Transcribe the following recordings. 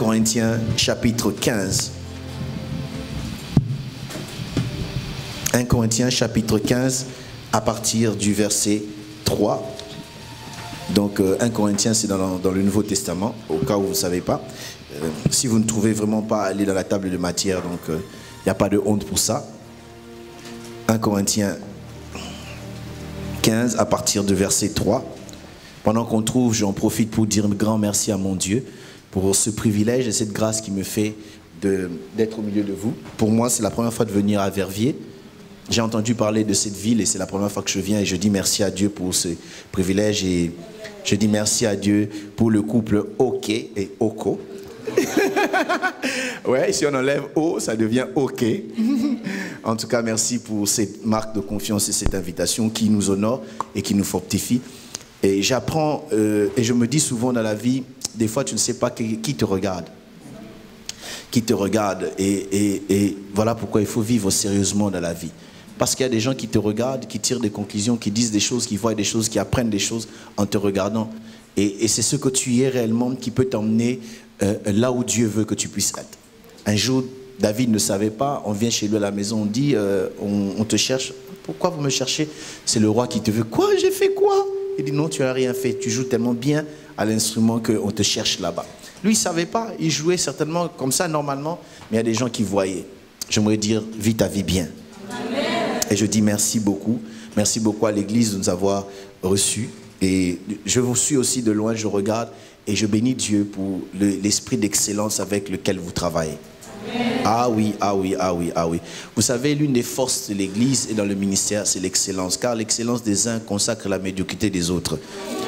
Corinthiens chapitre 15. 1 Corinthiens chapitre 15 à partir du verset 3. Donc 1 Corinthiens c'est dans le Nouveau Testament, au cas où vous ne savez pas. Si vous ne trouvez vraiment pas, allez dans la table de matière, donc il n'y a pas de honte pour ça. 1 Corinthiens 15 à partir du verset 3. Pendant qu'on trouve, j'en profite pour dire un grand merci à mon Dieu pour ce privilège et cette grâce qui me fait d'être au milieu de vous. Pour moi, c'est la première fois de venir à Verviers. J'ai entendu parler de cette ville et c'est la première fois que je viens et je dis merci à Dieu pour ce privilège et je dis merci à Dieu pour le couple OK et Oko. Ouais, si on enlève O, ça devient OK. En tout cas, merci pour cette marque de confiance et cette invitation qui nous honore et qui nous fortifie. Et j'apprends, et je me dis souvent dans la vie, des fois tu ne sais pas qui te regarde. Qui te regarde. Et voilà pourquoi il faut vivre sérieusement dans la vie. Parce qu'il y a des gens qui te regardent, qui tirent des conclusions, qui disent des choses, qui voient des choses, qui apprennent des choses en te regardant. Et c'est ce que tu es réellement qui peut t'emmener là où Dieu veut que tu puisses être. Un jour, David ne savait pas, on vient chez lui à la maison, on dit, on te cherche. Pourquoi vous me cherchez? C'est le roi qui te veut. Quoi? J'ai fait quoi? Il dit non, tu n'as rien fait. Tu joues tellement bien à l'instrument qu'on te cherche là-bas. Lui, il ne savait pas. Il jouait certainement comme ça normalement, mais il y a des gens qui voyaient. J'aimerais dire, vis ta vie bien. Amen. Et je dis merci beaucoup. Merci beaucoup à l'église de nous avoir reçus. Et je vous suis aussi de loin, je regarde et je bénis Dieu pour l'esprit d'excellence avec lequel vous travaillez. Amen. Ah oui, ah oui, ah oui, ah oui. Vous savez, l'une des forces de l'église et dans le ministère, c'est l'excellence. Car l'excellence des uns consacre la médiocrité des autres.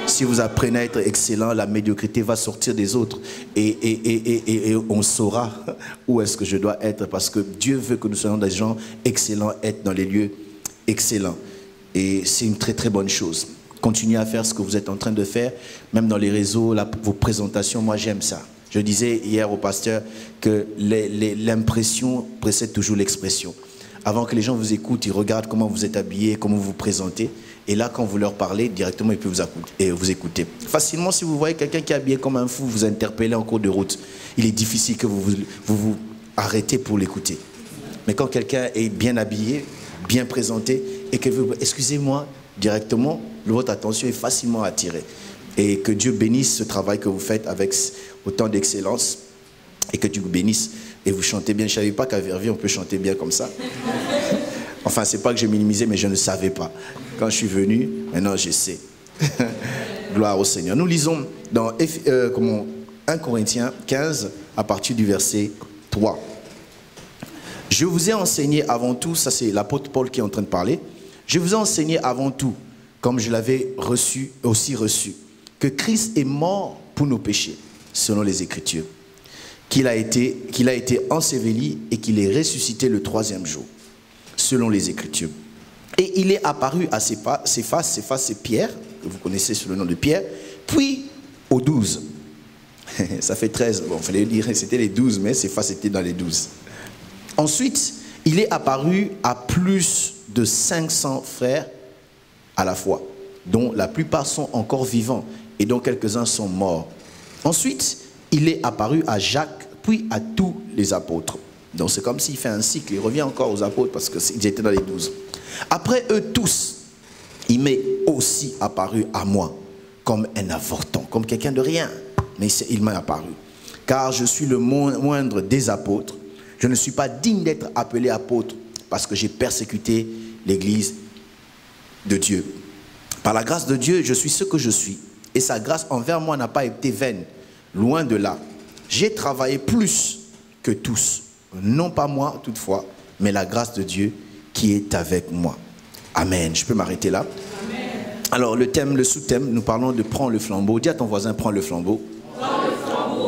Si vous apprenez à être excellent, la médiocrité va sortir des autres. Et on saura où est-ce que je dois être. Parce que Dieu veut que nous soyons des gens excellents, être dans les lieux excellents. Et c'est une très très bonne chose. Continuez à faire ce que vous êtes en train de faire. Même dans les réseaux, vos présentations, moi j'aime ça. Je disais hier au pasteur que l'impression précède toujours l'expression. Avant que les gens vous écoutent, ils regardent comment vous êtes habillé, comment vous vous présentez. Et là, quand vous leur parlez, directement, ils peuvent vous écouter. Facilement, si vous voyez quelqu'un qui est habillé comme un fou, vous interpellez en cours de route. Il est difficile que vous arrêtez pour l'écouter. Mais quand quelqu'un est bien habillé, bien présenté, et que vous, excusez-moi, directement, votre attention est facilement attirée. Et que Dieu bénisse ce travail que vous faites avec autant d'excellence. Et que Dieu vous bénisse. Et vous chantez bien. Je ne savais pas qu'à Verviers, on peut chanter bien comme ça. Enfin, ce n'est pas que j'ai minimisé, mais je ne savais pas. Quand je suis venu, maintenant je sais. Gloire au Seigneur. Nous lisons dans 1 Corinthiens 15, à partir du verset 3. Je vous ai enseigné avant tout, ça c'est l'apôtre Paul qui est en train de parler. Je vous ai enseigné avant tout, comme je l'avais aussi reçu, que Christ est mort pour nos péchés, selon les Écritures. Qu'il a été enseveli et qu'il est ressuscité le 3e jour, selon les Écritures. Et il est apparu à ses faces, c'est Pierre, que vous connaissez sous le nom de Pierre, puis aux 12. Ça fait 13, bon, il fallait dire, c'était les 12, mais ses faces étaient dans les 12. Ensuite, il est apparu à plus de 500 frères à la fois, dont la plupart sont encore vivants et dont quelques-uns sont morts. Ensuite, il est apparu à Jacques, puis à tous les apôtres. Donc c'est comme s'il fait un cycle, il revient encore aux apôtres parce qu'ils étaient dans les 12. Après eux tous, il m'est aussi apparu à moi comme un avorton, comme quelqu'un de rien. Mais il m'a apparu. Car je suis le moindre des apôtres. Je ne suis pas digne d'être appelé apôtre parce que j'ai persécuté l'église de Dieu. Par la grâce de Dieu, je suis ce que je suis. Et sa grâce envers moi n'a pas été vaine. Loin de là. J'ai travaillé plus que tous. Non pas moi toutefois, mais la grâce de Dieu qui est avec moi. Amen. Je peux m'arrêter là. Amen. Alors le sous-thème, nous parlons de prends le flambeau. Dis à ton voisin, prends le flambeau.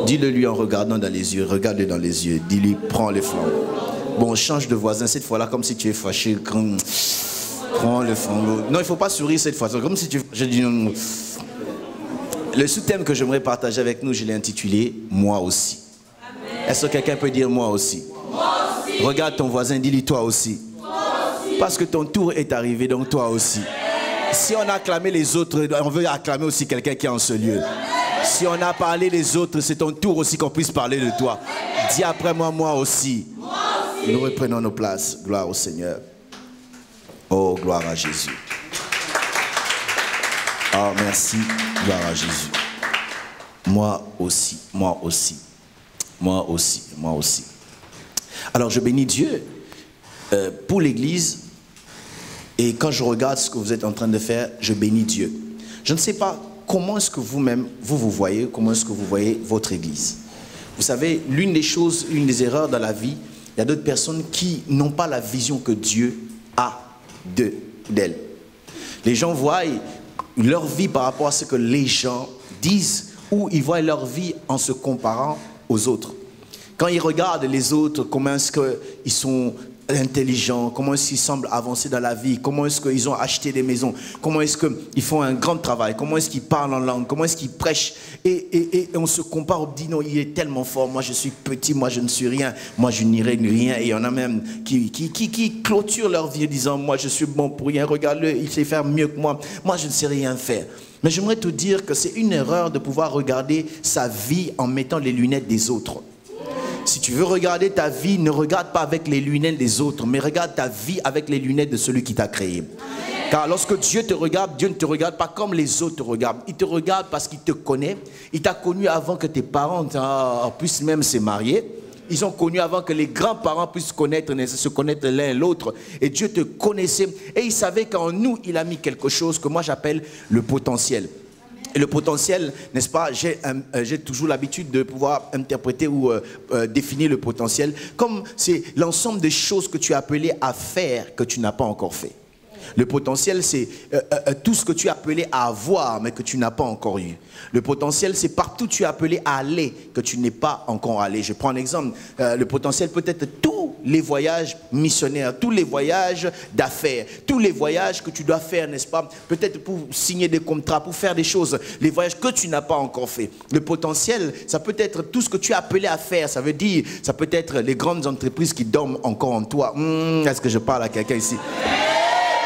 Dis-le lui en regardant dans les yeux. Regarde-le dans les yeux. Dis-lui, prends le flambeau. Bon, change de voisin cette fois-là comme si tu es fâché. Prends le flambeau. Non, il ne faut pas sourire cette fois. Comme si tu... Je dis non. Le sous-thème que j'aimerais partager avec nous, je l'ai intitulé « Moi aussi ». Est-ce que quelqu'un peut dire « Moi aussi ». Regarde ton voisin, dis-lui « Toi aussi ». Parce que ton tour est arrivé, donc toi aussi. Si on a acclamé les autres, on veut acclamer aussi quelqu'un qui est en ce lieu. Si on a parlé des autres, c'est ton tour aussi qu'on puisse parler de toi. Dis après moi, moi aussi. Nous reprenons nos places. Gloire au Seigneur. Oh, gloire à Jésus. Oh, merci. Gloire à Jésus. Moi aussi, moi aussi. Moi aussi, moi aussi. Alors, je bénis Dieu pour l'Église. Et quand je regarde ce que vous êtes en train de faire, je bénis Dieu. Je ne sais pas comment est-ce que vous-même, vous voyez, comment est-ce que vous voyez votre Église. Vous savez, l'une des choses, l'une des erreurs dans la vie, il y a d'autres personnes qui n'ont pas la vision que Dieu a d'elle. Les gens voient leur vie par rapport à ce que les gens disent, ou ils voient leur vie en se comparant aux autres. Quand ils regardent les autres, comment est-ce qu'ils sont intelligents, comment est-ce qu'ils semblent avancer dans la vie, comment est-ce qu'ils ont acheté des maisons, comment est-ce qu'ils font un grand travail, comment est-ce qu'ils parlent en langue, comment est-ce qu'ils prêchent, et on se compare, on dit non, il est tellement fort, moi je suis petit, moi je ne suis rien, moi je n'irai rien, et il y en a même qui clôturent leur vie en disant moi je suis bon pour rien, regarde-le, il sait faire mieux que moi je ne sais rien faire. Mais j'aimerais te dire que c'est une erreur de pouvoir regarder sa vie en mettant les lunettes des autres. Si tu veux regarder ta vie, ne regarde pas avec les lunettes des autres, mais regarde ta vie avec les lunettes de celui qui t'a créé. Car lorsque Dieu te regarde, Dieu ne te regarde pas comme les autres te regardent. Il te regarde parce qu'il te connaît. Il t'a connu avant que tes parents puissent même se marier. Ils ont connu avant que les grands-parents puissent se connaître l'un l'autre. Et Dieu te connaissait. Et il savait qu'en nous, il a mis quelque chose que moi j'appelle le potentiel. Et le potentiel, n'est-ce pas, j'ai toujours l'habitude de pouvoir interpréter ou définir le potentiel comme c'est l'ensemble des choses que tu es appelé à faire que tu n'as pas encore fait. Le potentiel, c'est tout ce que tu es appelé à avoir, mais que tu n'as pas encore eu. Le potentiel, c'est partout où tu es appelé à aller, que tu n'es pas encore allé. Je prends un exemple. Le potentiel peut être tous les voyages missionnaires, tous les voyages d'affaires, tous les voyages que tu dois faire, n'est-ce pas? Peut-être pour signer des contrats, pour faire des choses, les voyages que tu n'as pas encore fait. Le potentiel, ça peut être tout ce que tu es appelé à faire. Ça veut dire, ça peut être les grandes entreprises qui dorment encore en toi. Est-ce que je parle à quelqu'un ici?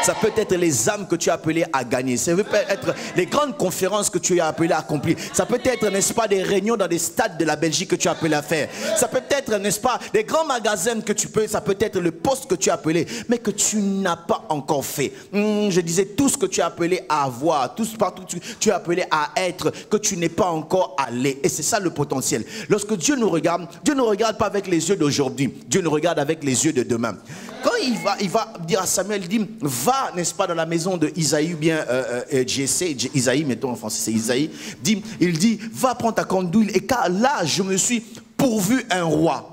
Ça peut être les âmes que tu es appelé à gagner. Ça peut être les grandes conférences que tu es appelé à accomplir. Ça peut être, n'est-ce pas, des réunions dans des stades de la Belgique que tu es appelé à faire. Ça peut être, n'est-ce pas, des grands magasins que tu peux, ça peut être le poste que tu es appelé, mais que tu n'as pas encore fait. Je disais tout ce que tu es appelé à avoir, tout ce partout tu es appelé à être, que tu n'es pas encore allé. Et c'est ça le potentiel. Lorsque Dieu nous regarde pas avec les yeux d'aujourd'hui. Dieu nous regarde avec les yeux de demain. Quand il va dire à Samuel, il dit, va, n'est-ce pas, dans la maison de Isaïe, ou bien Jessé, Isaïe, mettons en français, c'est Isaïe, il dit, va prendre ta corne d'huile, et car là, je me suis pourvu un roi.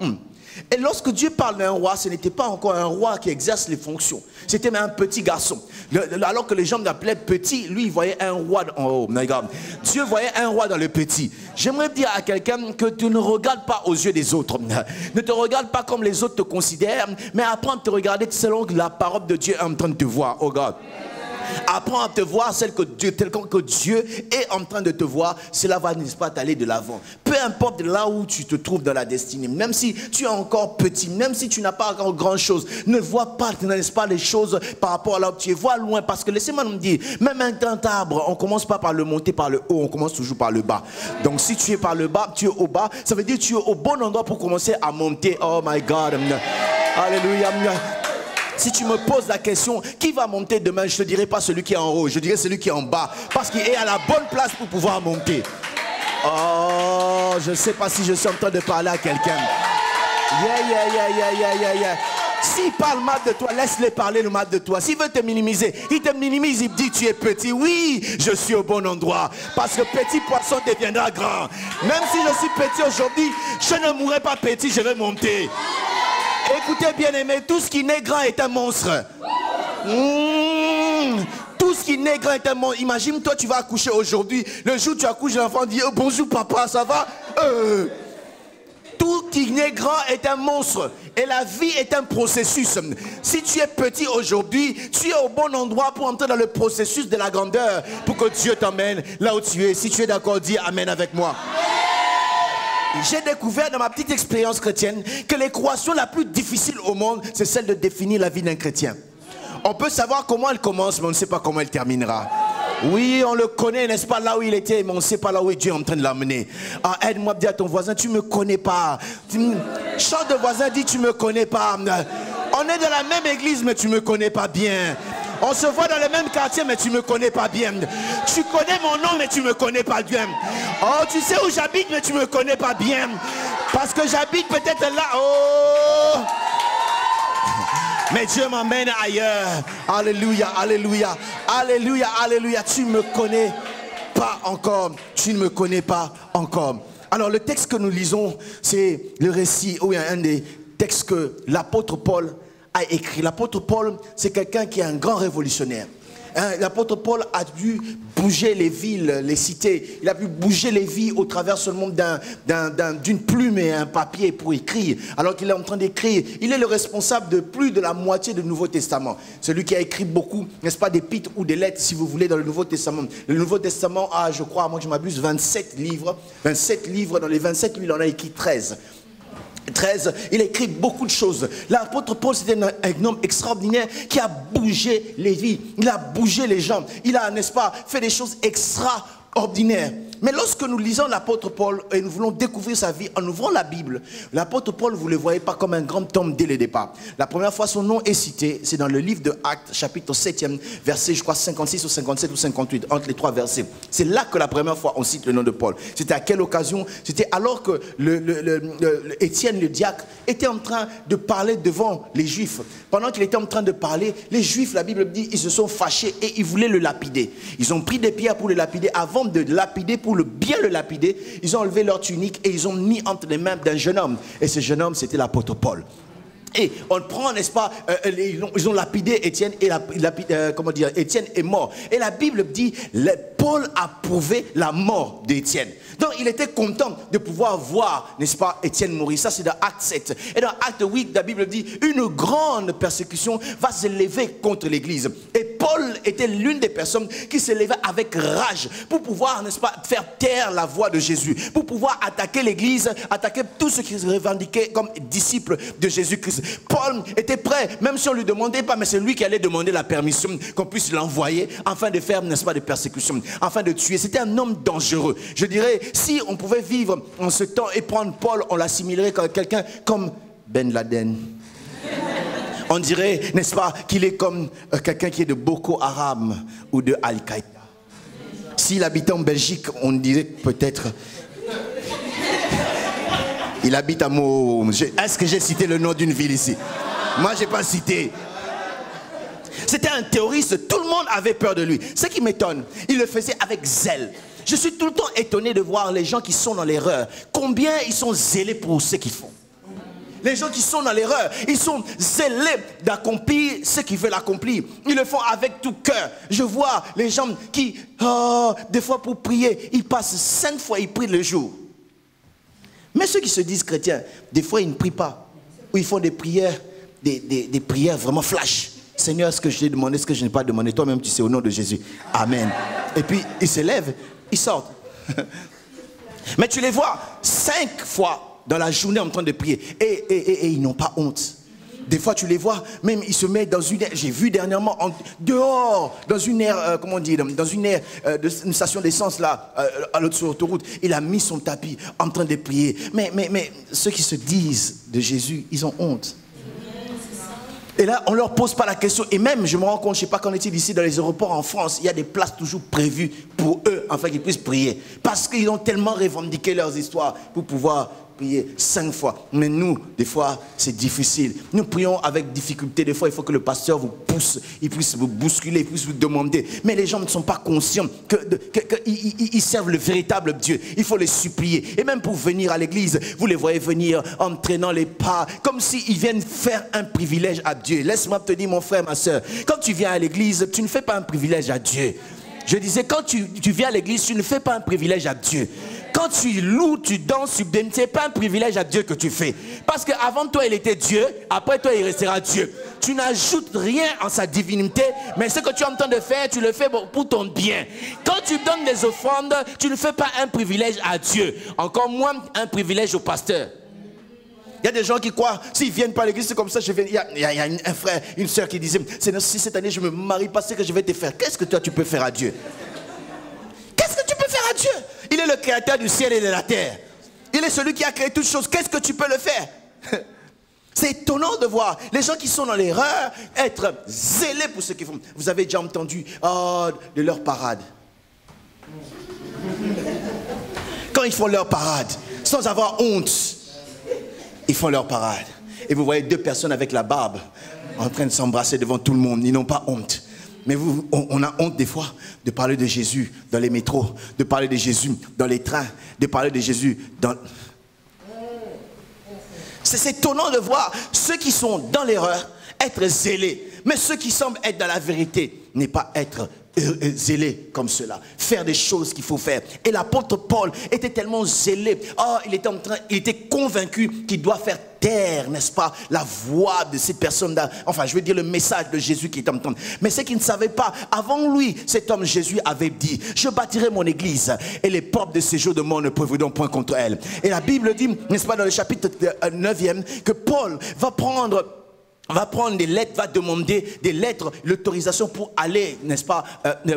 Et lorsque Dieu parle d'un roi, ce n'était pas encore un roi qui exerce les fonctions. C'était même un petit garçon. Alors que les gens l'appelaient petit, lui, il voyait un roi en haut. Dieu voyait un roi dans le petit. J'aimerais dire à quelqu'un que tu ne regardes pas aux yeux des autres. Ne te regarde pas comme les autres te considèrent, mais apprends à te regarder selon la parole de Dieu est en train de te voir. Oh God. Apprends à te voir tel que Dieu est en train de te voir. Cela va, n'est-ce pas, t'aller de l'avant. Peu importe là où tu te trouves dans la destinée, même si tu es encore petit, même si tu n'as pas encore grand chose, ne vois pas, n'est-ce pas, les choses par rapport à là où tu es. Vois loin, parce que laissez-moi nous dire, même un grand arbre, on ne commence pas par le monter par le haut, on commence toujours par le bas. Donc si tu es par le bas, tu es au bas, ça veut dire que tu es au bon endroit pour commencer à monter. Oh my God. Alléluia. Si tu me poses la question, qui va monter demain? Je ne te dirai pas celui qui est en haut, je dirai celui qui est en bas. Parce qu'il est à la bonne place pour pouvoir monter. Oh, je ne sais pas si je suis en train de parler à quelqu'un. Yeah. S'il parle mal de toi, laisse-les parler le mal de toi. S'il veut te minimiser, il te minimise, il dit tu es petit. Oui, je suis au bon endroit. Parce que petit poisson deviendra grand. Même si je suis petit aujourd'hui, je ne mourrai pas petit, je vais monter. Écoutez bien aimé, tout ce qui naît grand est un monstre. Tout ce qui naît grand est un monstre. Imagine toi tu vas accoucher aujourd'hui. Le jour où tu accouches, l'enfant dit oh, bonjour papa, ça va? Tout qui naît grand est un monstre. Et la vie est un processus. Si tu es petit aujourd'hui, tu es au bon endroit pour entrer dans le processus de la grandeur. Pour que Dieu t'emmène là où tu es. Si tu es d'accord, dis amen avec moi. J'ai découvert dans ma petite expérience chrétienne que l'équation la plus difficile au monde, c'est celle de définir la vie d'un chrétien. On peut savoir comment elle commence, mais on ne sait pas comment elle terminera. Oui, on le connaît, n'est-ce pas, là où il était, mais on ne sait pas là où Dieu est en train de l'amener. Ah, aide-moi à dire à ton voisin, tu ne me connais pas. Chante de voisin, dis, tu ne me connais pas. On est dans la même église, mais tu ne me connais pas bien. On se voit dans le même quartier, mais tu ne me connais pas bien. Tu connais mon nom, mais tu ne me connais pas bien. Oh, tu sais où j'habite, mais tu ne me connais pas bien. Parce que j'habite peut-être là. Oh! Mais Dieu m'emmène ailleurs. Alléluia, alléluia, alléluia, alléluia. Tu ne me connais pas encore. Tu ne me connais pas encore. Alors le texte que nous lisons, c'est le récit, ou un des textes que l'apôtre Paul a écrit. L'apôtre Paul, c'est quelqu'un qui est un grand révolutionnaire. L'apôtre Paul a dû bouger les villes, les cités. Il a pu bouger les vies au travers seulement d'une plume et un papier pour écrire. Alors qu'il est en train d'écrire, il est le responsable de plus de la moitié du Nouveau Testament. Celui qui a écrit beaucoup, n'est-ce pas, d'épîtres ou des lettres, si vous voulez, dans le Nouveau Testament. Le Nouveau Testament a, je crois, moi je m'abuse, 27 livres. 27 livres, dans les 27, lui, il en a écrit 13. 13, il a écrit beaucoup de choses. L'apôtre Paul, c'était un homme extraordinaire qui a bougé les vies. Il a bougé les gens. Il a, n'est-ce pas, fait des choses extraordinaires. Mais lorsque nous lisons l'apôtre Paul et nous voulons découvrir sa vie en ouvrant la Bible, l'apôtre Paul, vous ne le voyez pas comme un grand homme dès le départ. La première fois son nom est cité, c'est dans le livre de Actes, chapitre 7e, verset, je crois, 56 ou 57 ou 58, entre les trois versets. C'est là que la première fois on cite le nom de Paul. C'était à quelle occasion? C'était alors que Étienne, le diacre, était en train de parler devant les Juifs. Pendant qu'il était en train de parler, les Juifs, la Bible dit, ils se sont fâchés et ils voulaient le lapider. Ils ont pris des pierres pour le lapider. Avant de lapider, pour bien le lapider, ils ont enlevé leur tunique et ils ont mis entre les mains d'un jeune homme. Et ce jeune homme, c'était l'apôtre Paul. Et on prend, n'est-ce pas, ils ont lapidé Étienne et comment dire, Étienne est mort. Et la Bible dit, Paul a prouvé la mort d'Étienne. Donc il était content de pouvoir voir, n'est-ce pas, Étienne mourir. Ça c'est dans Acte 7. Et dans Acte 8, la Bible dit, une grande persécution va se lever contre l'église. Et Paul était l'une des personnes qui se levait avec rage pour pouvoir, n'est-ce pas, faire taire la voix de Jésus, pour pouvoir attaquer l'église, attaquer tous ceux qui se revendiquaient comme disciples de Jésus-Christ. Paul était prêt, même si on ne lui demandait pas, mais c'est lui qui allait demander la permission qu'on puisse l'envoyer afin de faire, n'est-ce pas, des persécutions, afin de tuer. C'était un homme dangereux. Je dirais, si on pouvait vivre en ce temps et prendre Paul, on l'assimilerait comme quelqu'un comme Ben Laden. On dirait, n'est-ce pas, qu'il est comme quelqu'un qui est de Boko Haram ou de Al-Qaïda. S'il habitait en Belgique, on dirait peut-être... Il habite à Mo. Est-ce que j'ai cité le nom d'une ville ici? Moi, je n'ai pas cité. C'était un terroriste. Tout le monde avait peur de lui. Ce qui m'étonne, il le faisait avec zèle. Je suis tout le temps étonné de voir les gens qui sont dans l'erreur. Combien ils sont zélés pour ce qu'ils font. Les gens qui sont dans l'erreur, ils sont zélés d'accomplir ce qu'ils veulent accomplir. Ils le font avec tout cœur. Je vois les gens qui, des fois pour prier, ils passent 5 fois, ils prient le jour. Mais ceux qui se disent chrétiens, des fois ils ne prient pas. Ou ils font des prières, des prières vraiment flash. Seigneur, est-ce que je t'ai demandé, est-ce que je n'ai pas demandé? Toi-même tu sais, au nom de Jésus. Amen. Et puis ils se lèvent, ils sortent. Mais tu les vois 5 fois dans la journée en train de prier. Et ils n'ont pas honte. Des fois tu les vois, même ils se mettent dans une aire, j'ai vu dernièrement dehors, dans une aire, comment dire, dans une aire, une station d'essence là, à l'autre sur l'autoroute, il a mis son tapis en train de prier. Mais ceux qui se disent de Jésus, ils ont honte. Et là, on ne leur pose pas la question. Et même, je me rends compte, je ne sais pas qu'en est-il ici dans les aéroports en France, il y a des places toujours prévues pour eux, afin qu'ils puissent prier. Parce qu'ils ont tellement revendiqué leurs histoires pour pouvoir prier 5 fois. Mais nous, des fois, c'est difficile. Nous prions avec difficulté. Des fois, il faut que le pasteur vous pousse, il puisse vous bousculer, il puisse vous demander. Mais les gens ne sont pas conscients qu'ils servent le véritable Dieu. Il faut les supplier. Et même pour venir à l'église, vous les voyez venir en traînant les pas, comme s'ils viennent faire un privilège à Dieu. Laisse-moi te dire, mon frère, ma soeur, quand tu viens à l'église, tu ne fais pas un privilège à Dieu. Je disais, quand tu viens à l'église, tu ne fais pas un privilège à Dieu. Quand tu loues, tu danses, ce n'est pas un privilège à Dieu que tu fais. Parce qu'avant toi, il était Dieu, après toi, il restera Dieu. Tu n'ajoutes rien en sa divinité, mais ce que tu es en train de faire, tu le fais pour ton bien. Quand tu donnes des offrandes, tu ne fais pas un privilège à Dieu. Encore moins un privilège au pasteur. Il y a des gens qui croient, s'ils viennent pas à l'église, c'est comme ça, je viens. Il y a un frère, une soeur qui disait, si cette année je ne me marie pas, c'est que je vais te faire. Qu'est-ce que toi tu peux faire à Dieu? créateur du ciel et de la terre. Il est celui qui a créé toutes choses. Qu'est-ce que tu peux le faire? C'est étonnant de voir les gens qui sont dans l'erreur être zélés pour ce qu'ils font. Vous avez déjà entendu de leur parade. Quand ils font leur parade, sans avoir honte, ils font leur parade. Et vous voyez deux personnes avec la barbe en train de s'embrasser devant tout le monde. Ils n'ont pas honte. Mais on a honte des fois de parler de Jésus dans les métros, de parler de Jésus dans les trains, de parler de Jésus dans... C'est étonnant de voir ceux qui sont dans l'erreur être zélés. Mais ceux qui semblent être dans la vérité n'est pas être zélé comme cela, faire des choses qu'il faut faire. Et l'apôtre Paul était tellement zélé, il était convaincu qu'il doit faire taire, n'est-ce pas, la voix de cette personne-là, enfin je veux dire le message de Jésus qui est en train. Mais c'est qu'il ne savait pas, avant lui, cet homme Jésus avait dit, je bâtirai mon église et les portes de séjour de mort ne prévaudront point contre elle. Et la Bible dit, n'est-ce pas, dans le chapitre 9e, que Paul va prendre des lettres, va demander des lettres, l'autorisation pour aller, n'est-ce pas,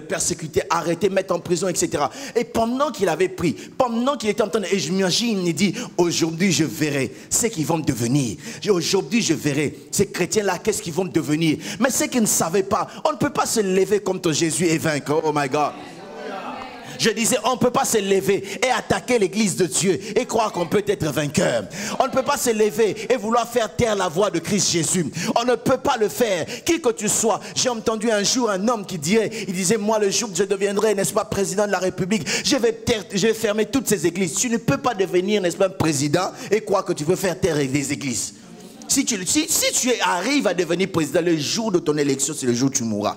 persécuter, arrêter, mettre en prison, etc. Et pendant qu'il avait pris, pendant qu'il était en train de, et je m'imagine, il dit, aujourd'hui je verrai ce qu'ils vont devenir. Aujourd'hui je verrai ces chrétiens-là, qu'est-ce qu'ils vont devenir. Mais c'est qu'ils ne savaient pas, on ne peut pas se lever contre Jésus et vaincre, oh my God. Je disais, on ne peut pas se lever et attaquer l'église de Dieu et croire qu'on peut être vainqueur. On ne peut pas se lever et vouloir faire taire la voix de Christ Jésus. On ne peut pas le faire, qui que tu sois. J'ai entendu un jour un homme qui disait, moi le jour que je deviendrai, n'est-ce pas, président de la République, je vais fermer toutes ces églises. Tu ne peux pas devenir, n'est-ce pas, président et croire que tu veux faire taire les églises. Si tu arrives à devenir président, le jour de ton élection, c'est le jour où tu mourras.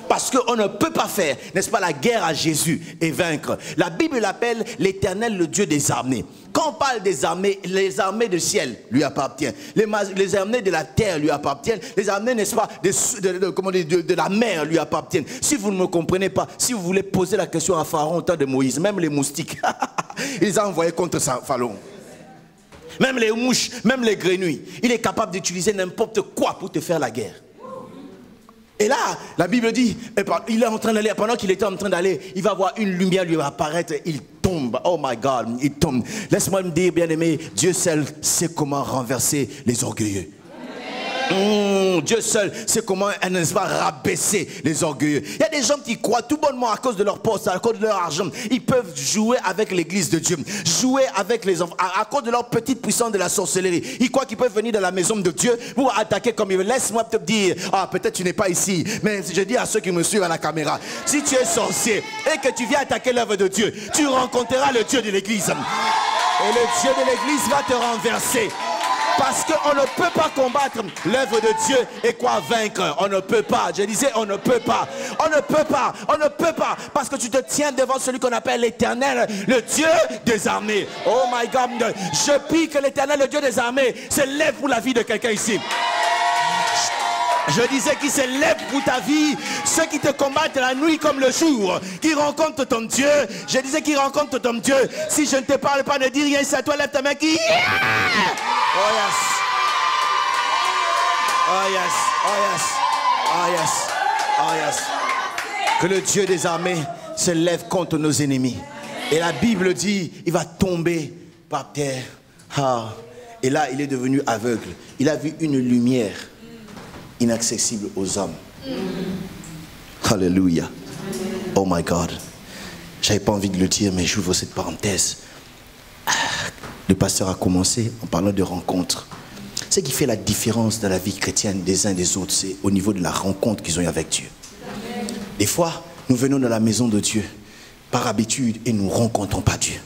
Parce qu'on ne peut pas faire, n'est-ce pas, la guerre à Jésus et vaincre. La Bible l'appelle l'Éternel, le Dieu des armées. Quand on parle des armées, les armées du ciel lui appartiennent. Les armées de la terre lui appartiennent. Les armées, n'est-ce pas, de la mer lui appartiennent. Si vous ne me comprenez pas, si vous voulez poser la question à Pharaon au temps de Moïse, même les moustiques, il les a envoyés contre Pharaon. Même les mouches, même les grenouilles. Il est capable d'utiliser n'importe quoi pour te faire la guerre. Et là, la Bible dit, il est en train d'aller, pendant qu'il était en train d'aller, il va voir une lumière lui apparaître, il tombe. Oh my God, il tombe. Laisse-moi me dire, bien-aimé, Dieu seul sait comment renverser les orgueilleux. Dieu seul sait comment, n'est-ce pas, rabaisser les orgueilleux. Il y a des gens qui croient tout bonnement à cause de leur poste, à cause de leur argent. Ils peuvent jouer avec l'église de Dieu, jouer avec les enfants, à cause de leur petite puissance de la sorcellerie. Ils croient qu'ils peuvent venir dans la maison de Dieu pour attaquer comme ils veulent. Laisse-moi te dire, peut-être tu n'es pas ici, mais je dis à ceux qui me suivent à la caméra, si tu es sorcier et que tu viens attaquer l'œuvre de Dieu, tu rencontreras le Dieu de l'église. Et le Dieu de l'église va te renverser. Parce qu'on ne peut pas combattre l'œuvre de Dieu et quoi vaincre. On ne peut pas. Je disais, on ne peut pas. On ne peut pas. On ne peut pas. Parce que tu te tiens devant celui qu'on appelle l'Éternel, le Dieu des armées. Oh my God. Je prie que l'Éternel, le Dieu des armées, se lève pour la vie de quelqu'un ici. Je disais qu'il se lève pour ta vie, ceux qui te combattent la nuit comme le jour, qui rencontrent ton Dieu. Je disais qu'ils rencontrent ton Dieu. Si je ne te parle pas, ne dis rien, c'est à toi, lève ta main qui... Yeah! Oh yes. Oh yes. Oh yes. Oh yes. Oh yes. Que le Dieu des armées se lève contre nos ennemis. Et la Bible dit, il va tomber par terre. Et là, il est devenu aveugle. Il a vu une lumière inaccessible aux hommes. Alléluia. Oh my God. J'avais pas envie de le dire, mais j'ouvre cette parenthèse. Le pasteur a commencé en parlant de rencontres. Ce qui fait la différence dans la vie chrétienne des uns des autres, c'est au niveau de la rencontre qu'ils ont eu avec Dieu. Des fois, nous venons dans la maison de Dieu par habitude et nous ne rencontrons pas Dieu.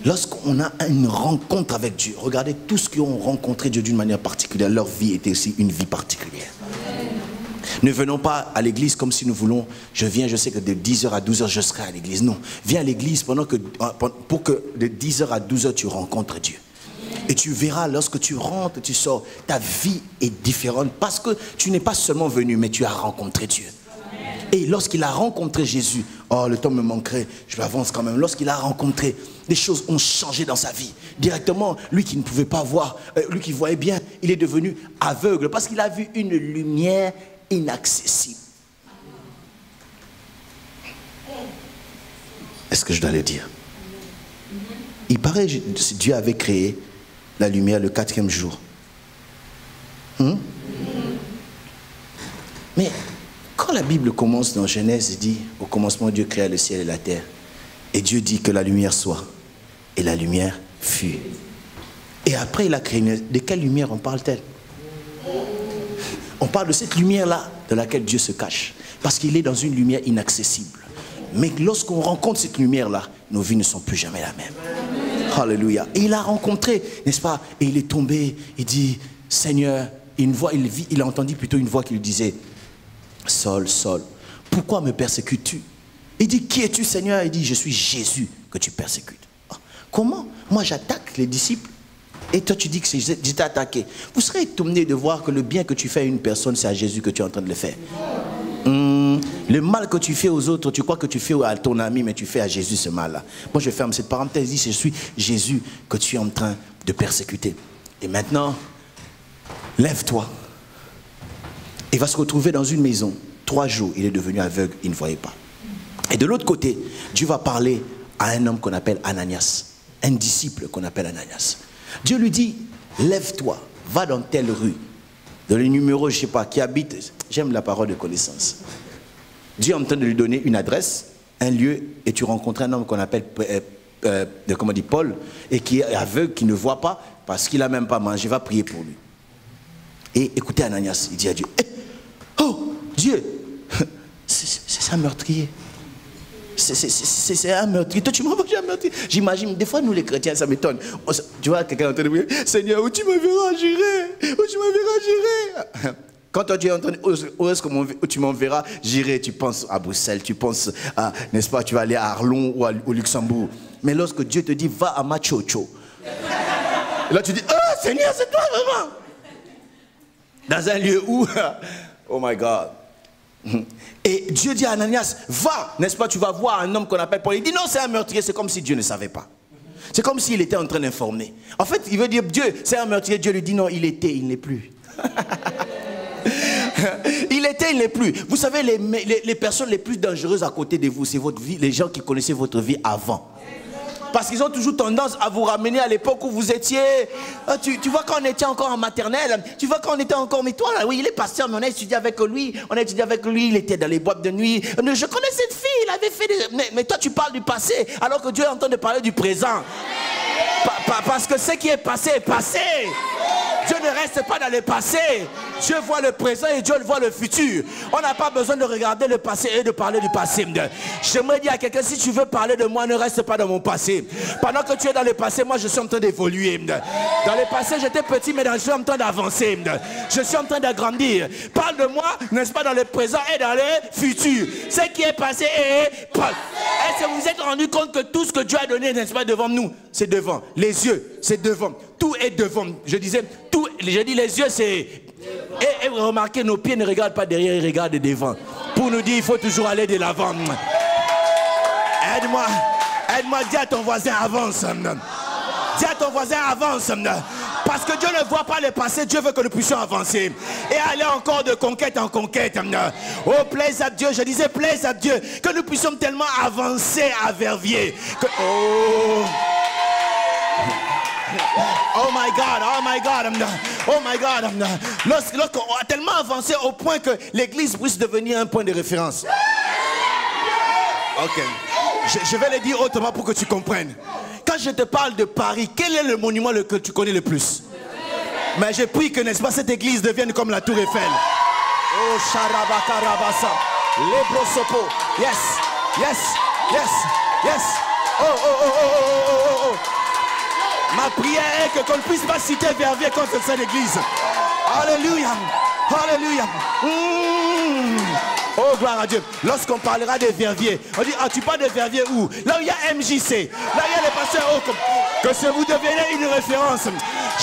Lorsqu'on a une rencontre avec Dieu, regardez tous ceux qui ont rencontré Dieu d'une manière particulière, leur vie était aussi une vie particulière. Ne venons pas à l'église comme si nous voulons, je viens, je sais que de 10h à 12h je serai à l'église. Non, viens à l'église pour que de 10h à 12h tu rencontres Dieu. Et tu verras, lorsque tu rentres, tu sors, ta vie est différente parce que tu n'es pas seulement venu, mais tu as rencontré Dieu. Et lorsqu'il a rencontré Jésus, oh le temps me manquerait, je l'avance quand même. Lorsqu'il a rencontré, les choses ont changé dans sa vie. Directement, lui qui ne pouvait pas voir, lui qui voyait bien, il est devenu aveugle parce qu'il a vu une lumière inaccessible. Est-ce que je dois le dire? Il paraît que Dieu avait créé la lumière le 4e jour. Mais quand la Bible commence dans Genèse, il dit, au commencement Dieu créa le ciel et la terre. Et Dieu dit que la lumière soit. Et la lumière fut. Et après il a créé de quelle lumière on parle-t-elle? On parle de cette lumière-là de laquelle Dieu se cache. Parce qu'il est dans une lumière inaccessible. Mais lorsqu'on rencontre cette lumière-là, nos vies ne sont plus jamais la même. Alléluia. Et il a rencontré, n'est-ce pas? Et il est tombé, il dit, Seigneur, il a entendu plutôt une voix qui lui disait, Saul, Saul, pourquoi me persécutes-tu? Il dit, qui es-tu, Seigneur? Il dit, je suis Jésus que tu persécutes. Comment? Moi, j'attaque les disciples. Et toi, tu dis que je t'ai attaqué. Vous serez étonné de voir que le bien que tu fais à une personne, c'est à Jésus que tu es en train de le faire. Le mal que tu fais aux autres, tu crois que tu fais à ton ami, mais tu fais à Jésus ce mal-là. Moi, je ferme cette parenthèse, je suis Jésus que tu es en train de persécuter. Et maintenant, lève-toi. Il va se retrouver dans une maison. 3 jours, il est devenu aveugle, il ne voyait pas. Et de l'autre côté, Dieu va parler à un homme qu'on appelle Ananias, un disciple qu'on appelle Ananias. Dieu lui dit, lève-toi, va dans telle rue, dans les numéros, je ne sais pas, qui habite, j'aime la parole de connaissance. Dieu est en train de lui donner une adresse, un lieu, et tu rencontres un homme qu'on appelle Paul, et qui est aveugle, qui ne voit pas, parce qu'il n'a même pas mangé, va prier pour lui. Et écoutez Ananias, il dit à Dieu, oh Dieu, c'est un meurtrier. C'est un meurtrier. Toi, tu m'as mangé un meurtrier. J'imagine, des fois, nous les chrétiens, ça m'étonne. Tu vois, quelqu'un est en train de dire, Seigneur, où tu me verras, j'irai. Où tu me verras, j'irai. Quand toi, tu es en train de où est-ce que tu m'enverras, j'irai. Tu penses à Bruxelles, tu penses à, n'est-ce pas, tu vas aller à Arlon ou au Luxembourg. Mais lorsque Dieu te dit, va à Machocho. Là, tu dis, oh Seigneur, c'est toi vraiment. Dans un lieu où, oh my God. Et Dieu dit à Ananias, va, n'est-ce pas, tu vas voir un homme qu'on appelle Paul. Il dit non, c'est un meurtrier, c'est comme si Dieu ne savait pas. C'est comme s'il était en train d'informer. En fait, il veut dire Dieu, c'est un meurtrier. Dieu lui dit non, il était, il n'est plus. Il était, il n'est plus. Vous savez, les personnes les plus dangereuses à côté de vous, c'est votre vie, les gens qui connaissaient votre vie avant. Parce qu'ils ont toujours tendance à vous ramener à l'époque où vous étiez... Tu vois quand on était encore en maternelle, tu vois quand on était encore... Mais toi, là, oui, il est pasteur, mais on a étudié avec lui, il était dans les boîtes de nuit. Je connais cette fille, il avait fait des... Mais toi, tu parles du passé, alors que Dieu est en train de parler du présent. Parce que ce qui est passé est passé. Dieu ne reste pas dans le passé. Dieu voit le présent et Dieu voit le futur. On n'a pas besoin de regarder le passé et de parler du passé. J'aimerais dire à quelqu'un, si tu veux parler de moi, ne reste pas dans mon passé. Pendant que tu es dans le passé, moi je suis en train d'évoluer. Dans le passé, j'étais petit, mais je suis en train d'avancer. Je suis en train d'agrandir. Parle de moi, n'est-ce pas, dans le présent et dans le futur. Ce qui est passé est... Est-ce que vous vous êtes rendu compte que tout ce que Dieu a donné, n'est-ce pas, devant nous, c'est devant. Les yeux, c'est devant. Tout est devant. Je disais, tout, je dis les yeux, c'est... Et remarquez, nos pieds ne regardent pas derrière, ils regardent devant. Pour nous dire, il faut toujours aller de l'avant. Aide-moi, dis à ton voisin, avance. Dis à ton voisin, avance. Parce que Dieu ne voit pas le passé, Dieu veut que nous puissions avancer. Et aller encore de conquête en conquête. Oh, plaise à Dieu, je disais, plaise à Dieu. Que nous puissions tellement avancer à Verviers. Oh my God, oh my God, oh my God. Lorsqu'on a tellement avancé au point que l'église puisse devenir un point de référence. Ok. Je vais le dire autrement pour que tu comprennes. Quand je te parle de Paris, quel est le monument que tu connais le plus? Mais je prie que, n'est-ce pas, cette église devienne comme la Tour Eiffel. Oh, Sharabakarabasa, Lebrosopo, yes, yes, yes, yes. Oh, oh, oh, oh, oh, oh, oh. Ma prière est qu'on ne puisse pas citer Verviers contre cette église. Alléluia. Alléluia. Oh, gloire à Dieu. Lorsqu'on parlera de Verviers, on dit, ah, tu parles de Verviers où? Là où il y a MJC. Là où il y a les pasteurs. Oh, que vous devenez une référence.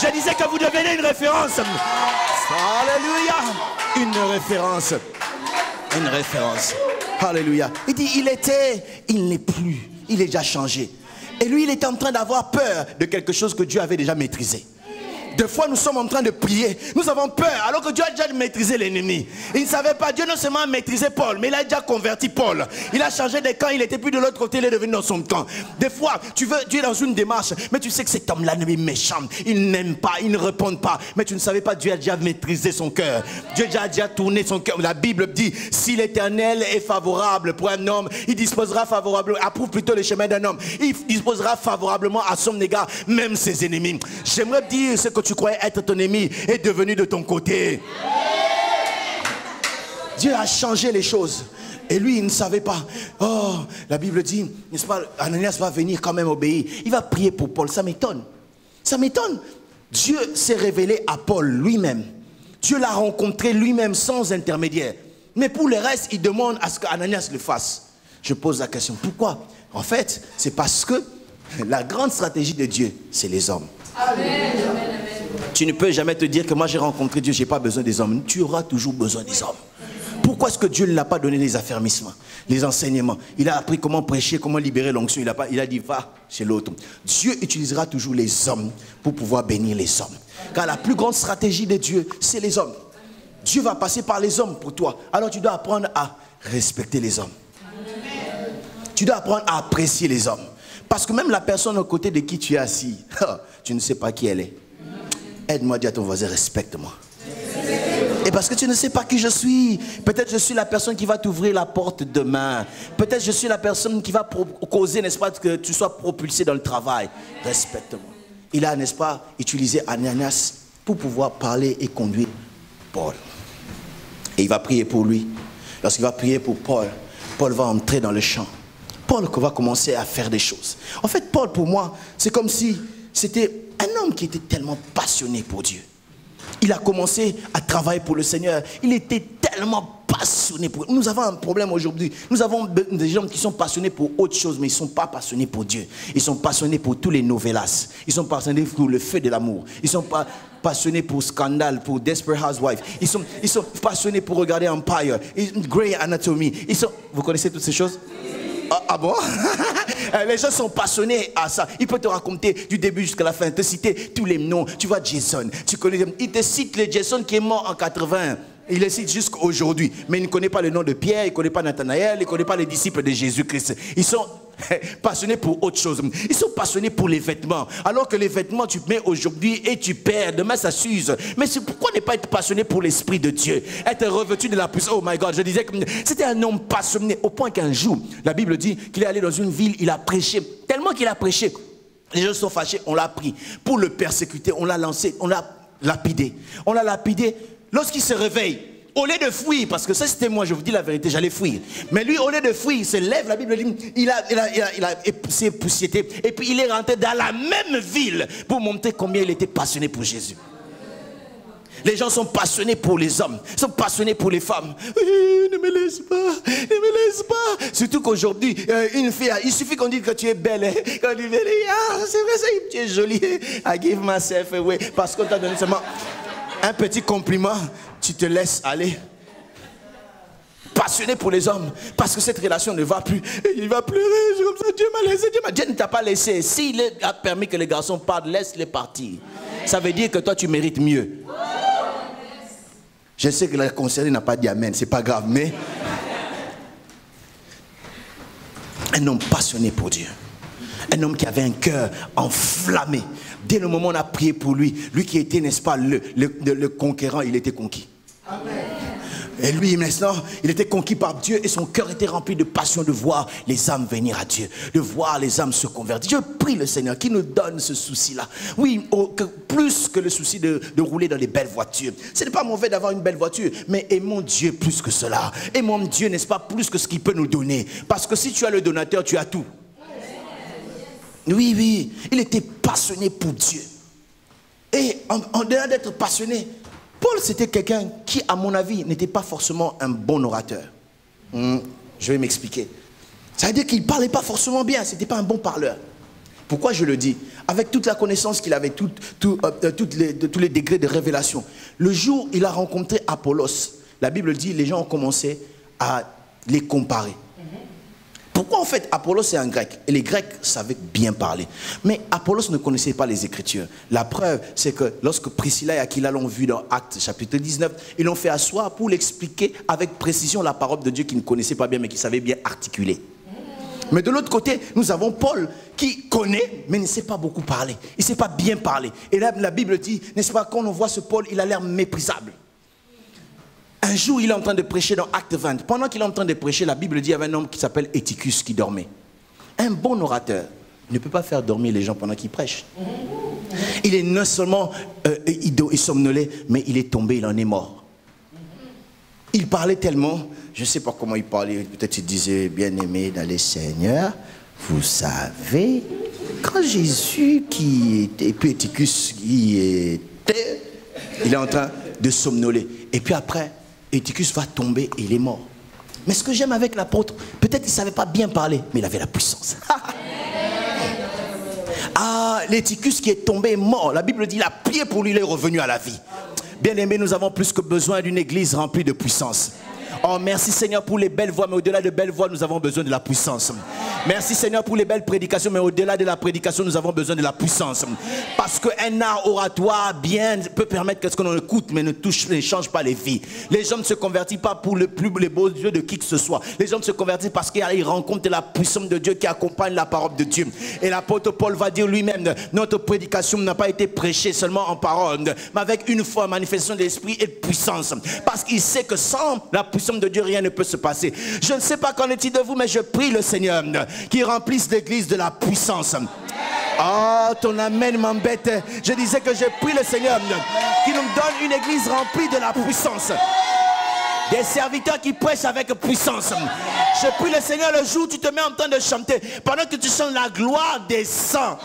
Je disais que vous devenez une référence. Alléluia. Une référence. Une référence. Alléluia. Il dit, il était, il n'est plus. Il est déjà changé. Et lui, il était en train d'avoir peur de quelque chose que Dieu avait déjà maîtrisé. Des fois, nous sommes en train de prier. Nous avons peur, alors que Dieu a déjà maîtrisé l'ennemi. Il ne savait pas, Dieu non seulement a maîtrisé Paul, mais il a déjà converti Paul. Il a changé de camp, il n'était plus de l'autre côté, il est devenu dans son camp. Des fois, tu es dans une démarche, mais tu sais que cet homme-là est méchant. Il n'aime pas, il ne répond pas. Mais tu ne savais pas, Dieu a déjà maîtrisé son cœur. Dieu a déjà tourné son cœur. La Bible dit, si l'Éternel est favorable pour un homme, il disposera favorablement, approuve plutôt le chemin d'un homme. Il disposera favorablement à son égard, même ses ennemis. J'aimerais dire ce que tu croyais être ton ennemi est devenu de ton côté. Dieu a changé les choses. Et lui, il ne savait pas. Oh, la Bible dit, n'est-ce pas, Ananias va venir quand même obéir. Il va prier pour Paul. Ça m'étonne. Ça m'étonne. Dieu s'est révélé à Paul lui-même. Dieu l'a rencontré lui-même sans intermédiaire. Mais pour le reste, il demande à ce qu'Ananias le fasse. Je pose la question, pourquoi? En fait, c'est parce que la grande stratégie de Dieu, c'est les hommes. Amen. Tu ne peux jamais te dire que moi j'ai rencontré Dieu, je n'ai pas besoin des hommes. Tu auras toujours besoin des hommes. Pourquoi est-ce que Dieu ne l'a pas donné les affermissements, les enseignements? Il a appris comment prêcher, comment libérer l'onction. Il a dit va chez l'autre. Dieu utilisera toujours les hommes pour pouvoir bénir les hommes. Car la plus grande stratégie de Dieu, c'est les hommes. Dieu va passer par les hommes pour toi. Alors tu dois apprendre à respecter les hommes. Tu dois apprendre à apprécier les hommes. Parce que même la personne aux côtés de qui tu es assis, tu ne sais pas qui elle est. Aide-moi à dire à ton voisin, respecte-moi. Et parce que tu ne sais pas qui je suis. Peut-être je suis la personne qui va t'ouvrir la porte demain. Peut-être je suis la personne qui va causer, n'est-ce pas, que tu sois propulsé dans le travail. Respecte-moi. Il a, n'est-ce pas, utilisé Ananias pour pouvoir parler et conduire Paul. Et il va prier pour lui. Lorsqu'il va prier pour Paul, Paul va entrer dans le champ. Paul va commencer à faire des choses. En fait, Paul, pour moi, c'est comme si c'était un homme qui était tellement passionné pour Dieu. Il a commencé à travailler pour le Seigneur. Il était tellement passionné pour... Nous avons un problème aujourd'hui. Nous avons des gens qui sont passionnés pour autre chose, mais ils ne sont pas passionnés pour Dieu. Ils sont passionnés pour tous les novellas. Ils sont passionnés pour le feu de l'amour. Ils sont pas passionnés pour Scandale, pour Desperate Housewives. Ils sont passionnés pour regarder Empire, Grey Anatomy. Vous connaissez toutes ces choses? Ah bon? Les gens sont passionnés à ça. Il peut te raconter du début jusqu'à la fin, te citer tous les noms. Tu vois Jason, tu connais, il te cite le Jason qui est mort en 80. Il le cite jusqu'à aujourd'hui. Mais il ne connaît pas le nom de Pierre, il ne connaît pas Nathanaël, il ne connaît pas les disciples de Jésus-Christ. Ils sont passionnés pour autre chose. Ils sont passionnés pour les vêtements. Alors que les vêtements, tu mets aujourd'hui et tu perds. Demain, ça s'use. Mais pourquoi ne pas être passionné pour l'Esprit de Dieu? Être revêtu de la puissance. Oh my God, je disais que c'était un homme passionné au point qu'un jour, la Bible dit qu'il est allé dans une ville, il a prêché. Tellement qu'il a prêché, les gens sont fâchés, on l'a pris. Pour le persécuter, on l'a lancé, on l'a lapidé. On l'a lapidé. Lorsqu'il se réveille, au lieu de fuir, parce que ça c'était moi, je vous dis la vérité, j'allais fuir. Mais lui, au lieu de fuir, il se lève, la Bible dit, il a poussiété, et puis il est rentré dans la même ville pour montrer combien il était passionné pour Jésus. Les gens sont passionnés pour les hommes, sont passionnés pour les femmes. Ne me laisse pas, ne me laisse pas. Surtout qu'aujourd'hui, une fille, il suffit qu'on dise que tu es belle. Hein? Quand tu dis, ah, c'est vrai, ça, tu es jolie. I give myself away. Parce qu'on t'a donné seulement un petit compliment, tu te laisses aller. Passionné pour les hommes, parce que cette relation ne va plus. Et il va pleurer, c'est comme ça, Dieu m'a laissé, Dieu ne t'a pas laissé. S'il a permis que les garçons partent, laisse-les partir. Ça veut dire que toi tu mérites mieux. Je sais que la concernée n'a pas dit amen, c'est pas grave, mais un homme passionné pour Dieu. Un homme qui avait un cœur enflammé. Dès le moment où on a prié pour lui, lui qui était, n'est-ce pas, le conquérant, il était conquis. Amen. Et lui, maintenant, il était conquis par Dieu et son cœur était rempli de passion de voir les âmes venir à Dieu, de voir les âmes se convertir. Je prie le Seigneur qui nous donne ce souci-là. Oui, plus que le souci de rouler dans les belles voitures. Ce n'est pas mauvais d'avoir une belle voiture, mais aimons Dieu plus que cela. Aimons Dieu, n'est-ce pas, plus que ce qu'il peut nous donner. Parce que si tu as le donateur, tu as tout. Oui, oui, il était passionné pour Dieu. Et en dehors d'être passionné, Paul, c'était quelqu'un qui, à mon avis, n'était pas forcément un bon orateur. Je vais m'expliquer. Ça veut dire qu'il ne parlait pas forcément bien, ce n'était pas un bon parleur. Pourquoi je le dis? Avec toute la connaissance qu'il avait, tous les degrés de révélation. Le jour où il a rencontré Apollos, la Bible dit, les gens ont commencé à les comparer. Pourquoi en fait Apollos est un grec? Et les Grecs savaient bien parler. Mais Apollos ne connaissait pas les Écritures. La preuve, c'est que lorsque Priscilla et Aquila l'ont vu dans Actes chapitre 19, ils l'ont fait asseoir pour l'expliquer avec précision la parole de Dieu qu'ils ne connaissaient pas bien, mais qu'ils savaient bien articuler. Mais de l'autre côté, nous avons Paul qui connaît, mais ne sait pas beaucoup parler. Il ne sait pas bien parler. Et là, la Bible dit, n'est-ce pas, quand on voit ce Paul, il a l'air méprisable. Un jour, il est en train de prêcher dans Acte 20. Pendant qu'il est en train de prêcher, la Bible dit, il y avait un homme qui s'appelle Eutychus qui dormait. Un bon orateur ne peut pas faire dormir les gens pendant qu'il prêche. Il est non seulement il somnolait, mais il est tombé, il en est mort. Il parlait tellement, je ne sais pas comment il parlait, peut-être il disait, bien-aimé dans le Seigneur, vous savez, quand Jésus qui était, et puis Eutychus qui était, il est en train de somnoler. Et puis après, Eutychus va tomber et il est mort. Mais ce que j'aime avec l'apôtre, peut-être il ne savait pas bien parler, mais il avait la puissance. Ah, l'Eutychus qui est tombé est mort. La Bible dit, il a prié pour lui, il est revenu à la vie. Bien-aimés, nous avons plus que besoin d'une église remplie de puissance. Oh, merci Seigneur pour les belles voix, mais au-delà de belles voix, nous avons besoin de la puissance. Merci Seigneur pour les belles prédications, mais au-delà de la prédication, nous avons besoin de la puissance. Parce qu'un art oratoire bien peut permettre que ce qu'on écoute, mais ne change pas les vies. Les gens ne se convertissent pas pour les beaux yeux de qui que ce soit. Les gens se convertissent parce qu'ils rencontrent la puissance de Dieu qui accompagne la parole de Dieu. Et l'apôtre Paul va dire lui-même, notre prédication n'a pas été prêchée seulement en parole, mais avec une foi, manifestation de l'esprit et de puissance. Parce qu'il sait que sans la puissance de Dieu, rien ne peut se passer. Je ne sais pas qu'en est-il de vous, mais je prie le Seigneur qui remplisse l'église de la puissance. Oh, ton amen m'embête. Je disais que je prie le Seigneur qui nous donne une église remplie de la puissance. Des serviteurs qui prêchent avec puissance. Je prie le Seigneur le jour où tu te mets en train de chanter, pendant que tu chantes, la gloire descend.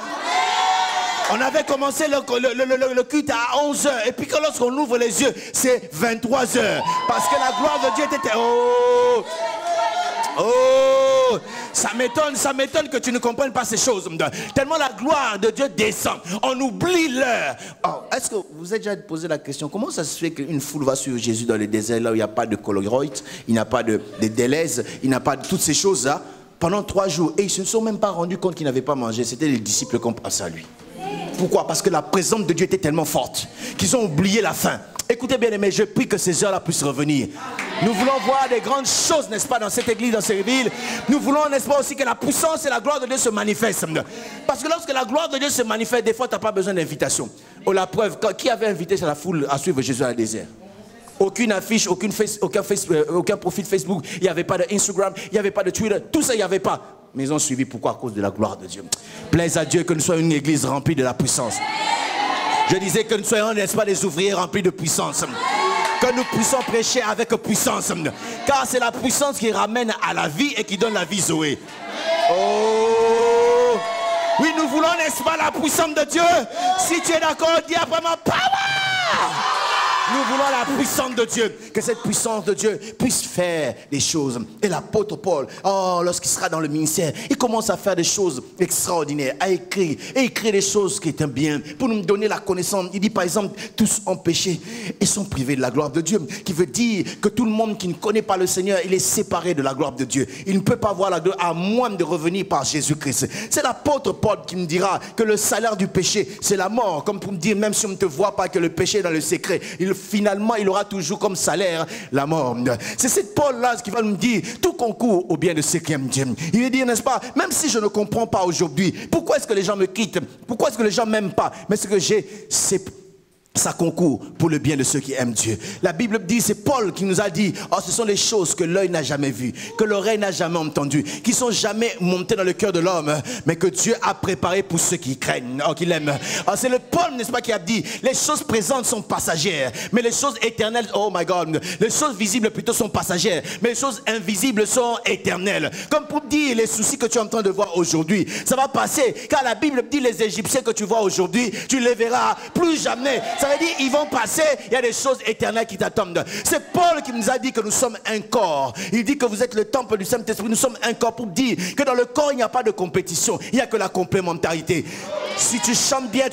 On avait commencé le culte à 11h. Et puis que lorsqu'on ouvre les yeux, c'est 23h. Parce que la gloire de Dieu était... Oh! Oh! Ça m'étonne que tu ne comprennes pas ces choses. Tellement la gloire de Dieu descend. On oublie l'heure. Oh, est-ce que vous avez déjà posé la question, comment ça se fait qu'une foule va suivre Jésus dans le désert, là où il n'y a pas de coloroïdes, il n'y a pas de délaise, il n'y a pas de toutes ces choses-là, pendant 3 jours. Et ils ne se sont même pas rendus compte qu'ils n'avaient pas mangé. C'était les disciples qui ont pensé à lui. Pourquoi? Parce que la présence de Dieu était tellement forte qu'ils ont oublié la faim. Écoutez bien aimés, je prie que ces heures-là puissent revenir. Nous voulons voir des grandes choses, n'est-ce pas, dans cette église, dans ces villes. Nous voulons, n'est-ce pas, aussi que la puissance et la gloire de Dieu se manifestent. Parce que lorsque la gloire de Dieu se manifeste, des fois, tu n'as pas besoin d'invitation. Oh, la preuve, qui avait invité la foule à suivre Jésus dans le désert? Aucune affiche, aucun profil Facebook, il n'y avait pas d'Instagram, il n'y avait pas de Twitter, tout ça, il n'y avait pas. Mais ils ont suivi, pourquoi? À cause de la gloire de Dieu. Plaise à Dieu que nous soyons une église remplie de la puissance. Je disais que nous soyons, n'est-ce pas, des ouvriers remplis de puissance. Que nous puissions prêcher avec puissance. Car c'est la puissance qui ramène à la vie et qui donne la vie Zoé. Oh! Oui, nous voulons, n'est-ce pas, la puissance de Dieu. Si tu es d'accord, dis après moi, power! Nous voulons la puissance de Dieu. Que cette puissance de Dieu puisse faire des choses. Et l'apôtre Paul, oh, lorsqu'il sera dans le ministère, il commence à faire des choses extraordinaires, à écrire. Et écrire des choses qui étaient bien, pour nous donner la connaissance. Il dit par exemple, tous ont péché et sont privés de la gloire de Dieu. Qui veut dire que tout le monde qui ne connaît pas le Seigneur, il est séparé de la gloire de Dieu. Il ne peut pas voir la gloire à moins de revenir par Jésus-Christ. C'est l'apôtre Paul qui me dira que le salaire du péché, c'est la mort. Comme pour me dire, même si on ne te voit pas, que le péché est dans le secret, finalement il aura toujours comme salaire la mort. C'est cette Paul-là qui va nous dire, tout concourt au bien de ceux qui aiment Dieu. Il veut dire, n'est-ce pas, même si je ne comprends pas aujourd'hui, pourquoi est-ce que les gens me quittent, pourquoi est-ce que les gens ne m'aiment pas, mais ce que j'ai, c'est... ça concourt pour le bien de ceux qui aiment Dieu. La Bible dit, c'est Paul qui nous a dit, oh, ce sont les choses que l'œil n'a jamais vues, que l'oreille n'a jamais entendues, qui sont jamais montées dans le cœur de l'homme, mais que Dieu a préparé pour ceux qui craignent, oh, qui l'aiment. Oh, c'est le Paul, n'est-ce pas, qui a dit, les choses présentes sont passagères, mais les choses éternelles, oh my God, les choses visibles plutôt sont passagères, mais les choses invisibles sont éternelles. Comme pour dire, les soucis que tu es en train de voir aujourd'hui, ça va passer, car la Bible dit, les Égyptiens que tu vois aujourd'hui, tu les verras plus jamais. Ça Ça veut dire ils vont passer, il y a des choses éternelles qui t'attendent. C'est Paul qui nous a dit que nous sommes un corps. Il dit que vous êtes le temple du Saint-Esprit, nous sommes un corps, pour dire que dans le corps il n'y a pas de compétition, il n'y a que la complémentarité. Si tu chantes bien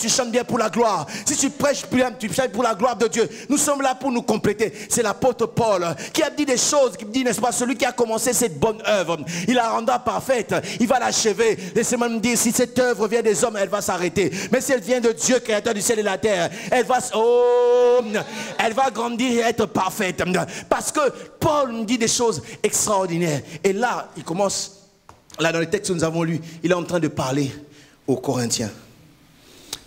pour la gloire. Si tu prêches bien, tu prêches pour la gloire de Dieu. Nous sommes là pour nous compléter. C'est l'apôtre Paul qui a dit des choses, qui dit, n'est-ce pas, celui qui a commencé cette bonne œuvre, il la rendra parfaite, il va l'achever. Laissez-moi me dire, si cette œuvre vient des hommes, elle va s'arrêter. Mais si elle vient de Dieu, créateur du ciel et de la terre, elle va grandir et être parfaite. Parce que Paul nous dit des choses extraordinaires. Et là, il commence, là dans le texte que nous avons lu, il est en train de parler aux Corinthiens.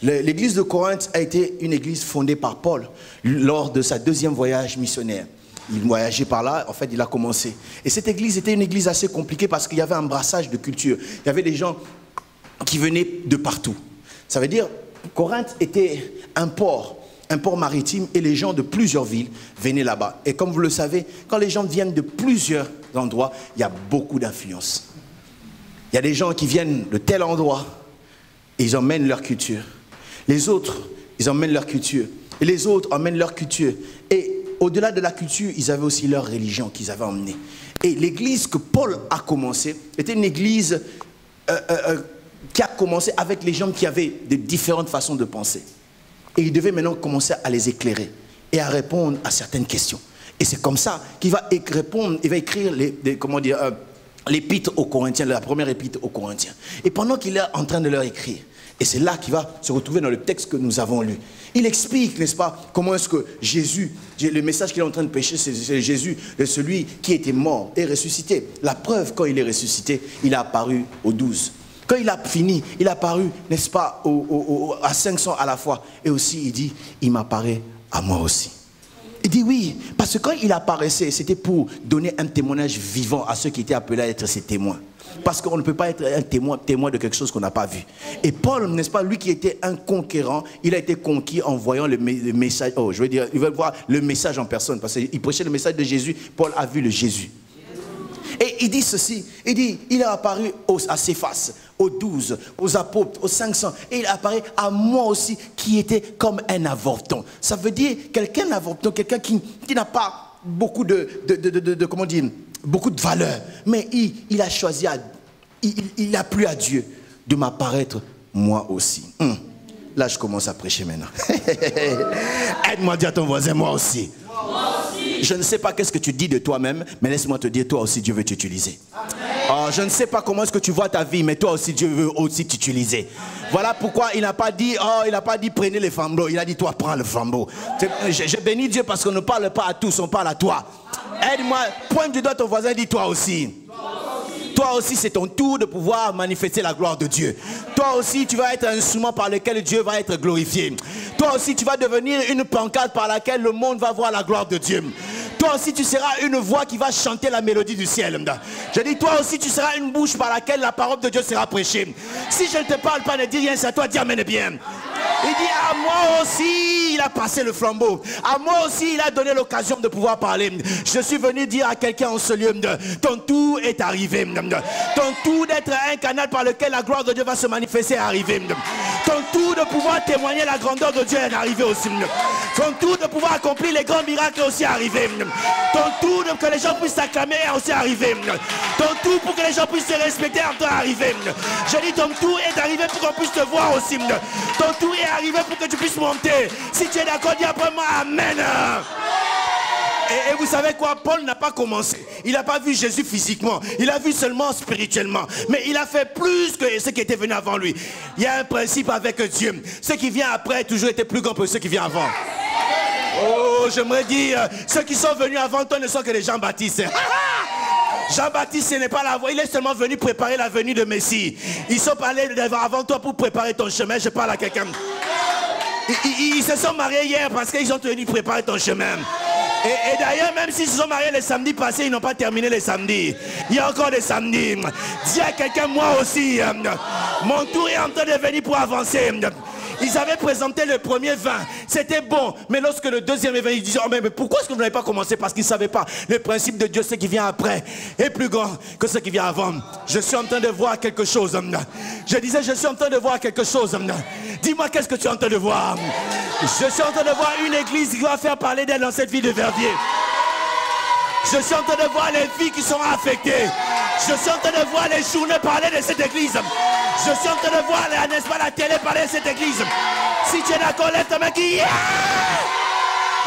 L'église de Corinthe a été une église fondée par Paul lors de sa deuxième voyage missionnaire. Il voyageait par là, en fait il a commencé. Et cette église était une église assez compliquée parce qu'il y avait un brassage de culture. Il y avait des gens qui venaient de partout. Ça veut dire, Corinthe était un port maritime et les gens de plusieurs villes venaient là-bas. Et comme vous le savez, quand les gens viennent de plusieurs endroits, il y a beaucoup d'influence. Il y a des gens qui viennent de tel endroit et ils emmènent leur culture. Les autres, ils emmènent leur culture. Et les autres emmènent leur culture. Et au-delà de la culture, ils avaient aussi leur religion qu'ils avaient emmenée. Et l'église que Paul a commencée était une église qui a commencé avec les gens qui avaient de différentes façons de penser. Et il devait maintenant commencer à les éclairer et à répondre à certaines questions. Et c'est comme ça qu'il va répondre, il va écrire l'épître aux Corinthiens, la première épître aux Corinthiens. Et pendant qu'il est en train de leur écrire, et c'est là qu'il va se retrouver dans le texte que nous avons lu. Il explique, n'est-ce pas, comment est-ce que Jésus, le message qu'il est en train de prêcher, c'est Jésus, celui qui était mort et ressuscité. La preuve, quand il est ressuscité, il a apparu aux 12. Quand il a fini, il a apparu, n'est-ce pas, à 500 à la fois. Et aussi, il dit, il m'apparaît à moi aussi. Il dit oui, parce que quand il apparaissait, c'était pour donner un témoignage vivant à ceux qui étaient appelés à être ses témoins. Parce qu'on ne peut pas être un témoin de quelque chose qu'on n'a pas vu. Et Paul, n'est-ce pas, lui qui était un conquérant, il a été conquis en voyant le message, il veut voir le message en personne, parce qu'il prêchait le message de Jésus, Paul a vu le Jésus. Et il dit ceci, il dit, il est apparu à Céphas, aux 12, aux apôtres, aux 500, et il apparaît à moi aussi, qui était comme un avorton. Ça veut dire quelqu'un avorton, quelqu'un qui n'a pas beaucoup comment dire, beaucoup de valeur, mais il a choisi, il a plu à Dieu de m'apparaître moi aussi. Là, je commence à prêcher maintenant. Aide-moi à dire à ton voisin, moi aussi. Je ne sais pas qu'est-ce que tu dis de toi-même, mais laisse-moi te dire, toi aussi Dieu veut t'utiliser. Oh, je ne sais pas comment est-ce que tu vois ta vie, mais toi aussi Dieu veut aussi t'utiliser. Voilà pourquoi il n'a pas dit, prenez les flambeaux. Il a dit, toi prends le flambeau. Je bénis Dieu parce qu'on ne parle pas à tous, on parle à toi. Aide-moi, pointe du doigt ton voisin et dis, toi aussi. Toi aussi, c'est ton tour de pouvoir manifester la gloire de Dieu. Toi aussi, tu vas être un instrument par lequel Dieu va être glorifié. Toi aussi, tu vas devenir une pancarte par laquelle le monde va voir la gloire de Dieu. Toi aussi, tu seras une voix qui va chanter la mélodie du ciel. Je dis, toi aussi, tu seras une bouche par laquelle la parole de Dieu sera prêchée. Si je ne te parle pas, ne dis rien, c'est à toi, dis amen bien. Il dit, à moi aussi, il a passé le flambeau. À moi aussi, il a donné l'occasion de pouvoir parler. Je suis venu dire à quelqu'un en ce lieu, ton tour est arrivé. Ton tour d'être un canal par lequel la gloire de Dieu va se manifester est arrivé. Ton tour de pouvoir témoigner la grandeur de Dieu est arrivé aussi. Ton tour de pouvoir accomplir les grands miracles est aussi arrivé. Ton tour de que les gens puissent t'acclamer est aussi arrivé. Ton tour pour que les gens puissent te respecter est arrivé. Je dis, ton tour est arrivé pour qu'on puisse te voir aussi. Ton tour est arrivé pour que tu puisses monter. Si tu es d'accord, dis après moi amen. Et vous savez quoi, Paul n'a pas commencé. Il n'a pas vu Jésus physiquement. Il a vu seulement spirituellement. Mais il a fait plus que ce qui était venu avant lui. Il y a un principe avec Dieu. Ce qui vient après a toujours été plus grand que ce qui vient avant. Oh, j'aimerais dire, ceux qui sont venus avant toi ne sont que les Jean-Baptiste. Jean-Baptiste, ce n'est pas la voie. Il est seulement venu préparer la venue de Messie. Ils sont allés avant toi pour préparer ton chemin. Je parle à quelqu'un. Ils se sont mariés hier parce qu'ils ont venu préparer ton chemin. Et d'ailleurs, même s'ils se sont mariés les samedis passés, ils n'ont pas terminé les samedis. Il y a encore des samedis. Dis à quelqu'un, moi aussi, mon tour est en train de venir pour avancer. Ils avaient présenté le premier vin, c'était bon. Mais lorsque le deuxième est venu, ils disaient, oh, mais pourquoi est-ce que vous n'avez pas commencé? Parce qu'ils ne savaient pas. Le principe de Dieu, ce qui vient après, est plus grand que ce qui vient avant. Je suis en train de voir quelque chose. Je disais, je suis en train de voir quelque chose. Dis-moi qu'est-ce que tu es en train de voir. Je suis en train de voir une église qui va faire parler d'elle dans cette ville de Verviers. Je suis en train de voir les vies qui sont affectées. Je suis en train de voir les journées parler de cette église. Je suis en train de voir, n'est-ce pas, la télé parler de cette église. Si tu es d'accord, lève ta main qui... Yeah!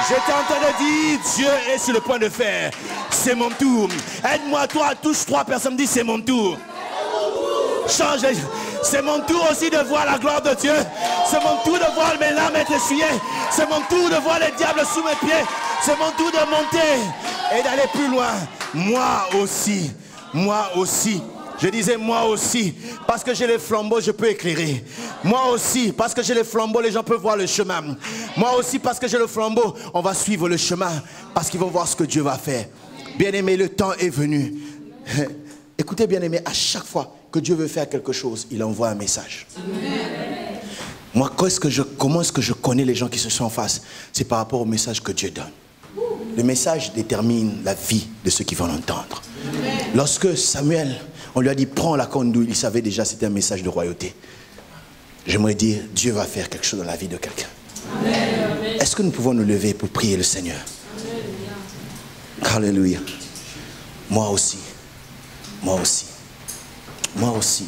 J'étais en train de dire, Dieu est sur le point de faire. C'est mon tour. Aide-moi, toi, touche 3 personnes, dis c'est mon tour. Change. C'est mon tour aussi de voir la gloire de Dieu. C'est mon tour de voir mes larmes être essuyées. C'est mon tour de voir les diables sous mes pieds. C'est mon tour de monter et d'aller plus loin. Moi aussi. Moi aussi. Je disais moi aussi. Parce que j'ai les flambeaux, je peux éclairer. Moi aussi. Parce que j'ai les flambeaux, les gens peuvent voir le chemin. Moi aussi. Parce que j'ai le flambeau, on va suivre le chemin. Parce qu'ils vont voir ce que Dieu va faire. Bien-aimé, le temps est venu. Écoutez, bien-aimé, à chaque fois que Dieu veut faire quelque chose, il envoie un message. Amen. Moi, comment est-ce que je connais les gens qui se sont en face? C'est par rapport au message que Dieu donne. Le message détermine la vie de ceux qui vont l'entendre. Lorsque Samuel, on lui a dit, prends la corne d'huile, il savait déjà que c'était un message de royauté. J'aimerais dire, Dieu va faire quelque chose dans la vie de quelqu'un. Est-ce que nous pouvons nous lever pour prier le Seigneur? Alléluia. Moi aussi. Moi aussi. Moi aussi.